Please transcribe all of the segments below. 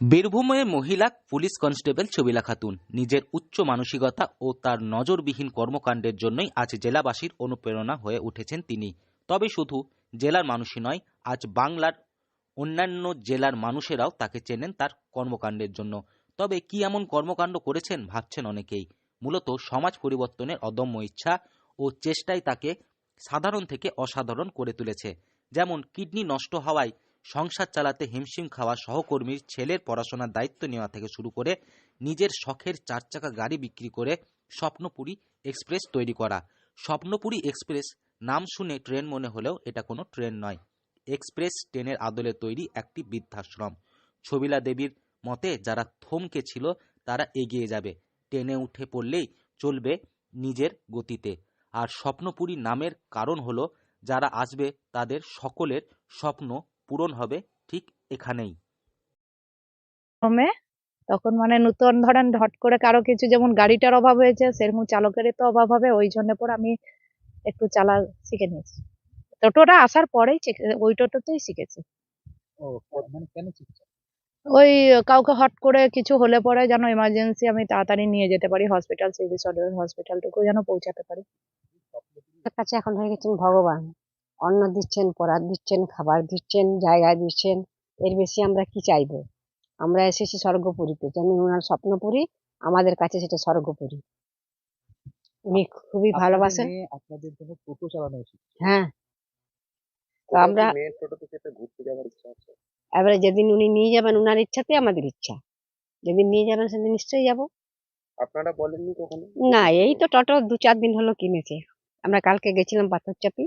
বীরভূমের মহিলা police constable ছবিলা খাতুন নিজের উচ্চ মানসিকতা ও তার নজরবিহীন কর্মকাণ্ডের জন্যই আজ জেলাবাসীর অনুপ্রেরণা হয়ে উঠেছেন তিনি। তবে শুধু জেলার মানুষই নয়, আজ বাংলার অন্যান্য জেলার মানুষেরাও তাকে চেনেন তার কর্মকাণ্ডের জন্য। তবে কি এমন কর্মকাণ্ড করেছেন ভাবছেন অনেকেই। মূলত সমাজ পরিবর্তনের অদম্য ইচ্ছা ও চেষ্টাই তাকে সাধারণ থেকে অসাধারণ করে তুলেছে। যেমন কিডনি নষ্ট হওয়ায় সংসার চালাতে হিমশিম খাওয়া সহকর্মীর ছেলের পড়াশোনার দায়িত্ব নেওয়া থেকে শুরু করে নিজের শখের 4 চাকা গাড়ি বিক্রি করে স্বপ্নপুরী এক্সপ্রেস তৈরি করা। স্বপ্নপুরী এক্সপ্রেস নাম শুনে ট্রেন মনে হলেও এটা কোনো ট্রেন নয়, এক্সপ্রেস ট্রেনের আদলে তৈরি একটি বৃদ্ধাশ্রম। ছবিলা দেবীর মতে যারা থমকে ছিল তারা এগিয়ে যাবে, ট্রেনে উঠে পড়লেই চলবে নিজের গতিতে। আর স্বপ্নপুরী নামের কারণ হলো যারা আসবে তাদের সকলের স্বপ্ন পূরণ হবে ঠিক এখানেই। তখন নতুন ধরেন হট করে কারো কিছু যেমন গাড়িটার অভাব হয়েছে, সেরকম চালকেরই তো অভাব হবে। ওই জন্য পর আমি একটু চালা শিখে নিয়েছি। টোটোটা আসার পরেই ওই টোটোতেই শিখেছি। ওই কাউকে হট করে কিছু হলে পরে যেন এমার্জেন্সি আমি তাড়াতাড়ি নিয়ে যেতে পারি, হসপিটাল সিভিল হসপিটালটুকু যেন পৌঁছাতে পারি। তার কাছে এখন হয়ে গেছেন ভগবান। অন্ন দিচ্ছেন, পরার দিচ্ছেন, খাবার দিচ্ছেন, জায়গা দিচ্ছেন। এর বেশি আমরা কি চাইবো? আমরা এসেছি স্বর্গপুরীতে, যেমন ওনার স্বপ্নপুরী, আমাদের কাছে সেটা স্বর্গপুরী। উনি খুবই ভালোবাসেন। আপনাদের জন্য টোটো চালানো উচিত। হ্যাঁ, তো আমরা ঘুরতে যাওয়ার ইচ্ছা আছে। এবারে যেদিন উনি নিয়ে যাবেন, উনার ইচ্ছাতেই আমাদের ইচ্ছা। যেদিন নিয়ে যাবেন সেদিন নিশ্চয়ই যাবো। আপনারা বলেননি কখনো? না, এই তো টোটো 2-4 দিন হলো কিনেছে। আমরা কালকে গেছিলাম পাথরচাপি,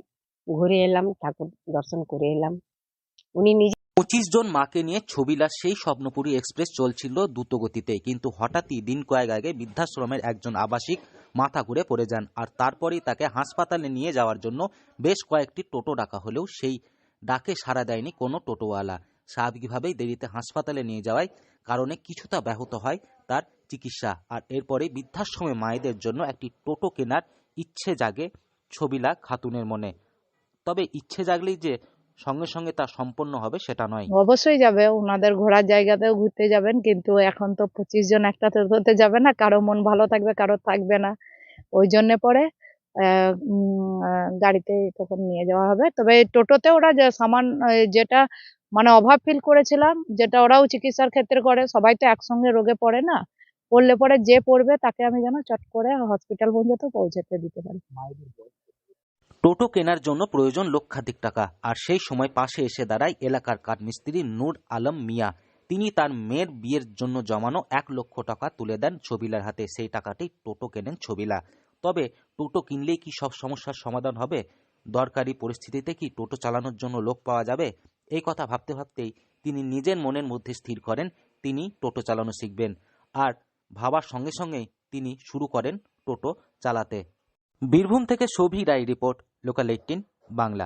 ঘুরে এলাম, ঠাকুর দর্শন করে এলাম। উনি নিজে 25 জন মাকে নিয়ে ছবিলার সেই স্বপ্নপুরী এক্সপ্রেস চলছিল দ্রুতগতিতে, কিন্তু হঠাৎই দিন কয়েক আগে বৃদ্ধাশ্রমের একজন আবাসিক মাথা ঘুরে পড়ে যান। আর তারপরেই তাকে হাসপাতালে নিয়ে যাওয়ার জন্য বেশ কয়েকটি টোটো ডাকা হলেও সেই ডাকে সাড়া দেয়নি কোনো টোটোওয়ালা। স্বাভাবিকভাবেই দেরিতে হাসপাতালে নিয়ে যাওয়ায় কারণে কিছুটা ব্যাহত হয় তার চিকিৎসা। আর এরপরে বৃদ্ধাশ্রমে মায়েদের জন্য একটি টোটো কেনার ইচ্ছে জাগে ছবিলা খাতুনের মনে। তবে ইচ্ছে জাগলেই যে সঙ্গে সঙ্গে তা সম্পন্ন হবে সেটা নয়। অবশ্যই যাবে, ওনাদের ঘোরার জায়গাতেও ঘুরতে যাবেন, কিন্তু এখন তো 25 জন একটা টোটোতে যাবে না, কারো মন ভালো থাকবে, কারো থাকবে না। ওই জন্য পরে গাড়িতে তখন নিয়ে যাওয়া হবে। তবে এই টোটোতে ওরা যে সামান যেটা অভাব ফিল করেছিলাম, যেটা ওরাও চিকিৎসার ক্ষেত্রে করে, সবাই তো একসঙ্গে রোগে পড়ে না। পড়লে পরে যে পড়বে তাকে আমি যেন চট করে হসপিটাল পর্যন্ত পৌঁছাতে দিতে পারি। টোটো কেনার জন্য প্রয়োজন লক্ষাধিক টাকা, আর সেই সময় পাশে এসে দাঁড়ায় এলাকার কাঠমিস্ত্রি নূর আলম মিয়া। তিনি তার মেয়ের বিয়ের জন্য জমানো 1 লক্ষ টাকা তুলে দেন ছবিলার হাতে। সেই টাকাতেই টোটো কেনেন ছবিলা। তবে টোটো কিনলেই কি সব সমস্যার সমাধান হবে? দরকারি পরিস্থিতিতে কি টোটো চালানোর জন্য লোক পাওয়া যাবে? এই কথা ভাবতে ভাবতেই তিনি নিজের মনের মধ্যে স্থির করেন তিনি টোটো চালানো শিখবেন। আর ভাবার সঙ্গে সঙ্গেই তিনি শুরু করেন টোটো চালাতে। বীরভূম থেকে শোভি রায় রিপোর্ট, লোকাল 18 বাংলা।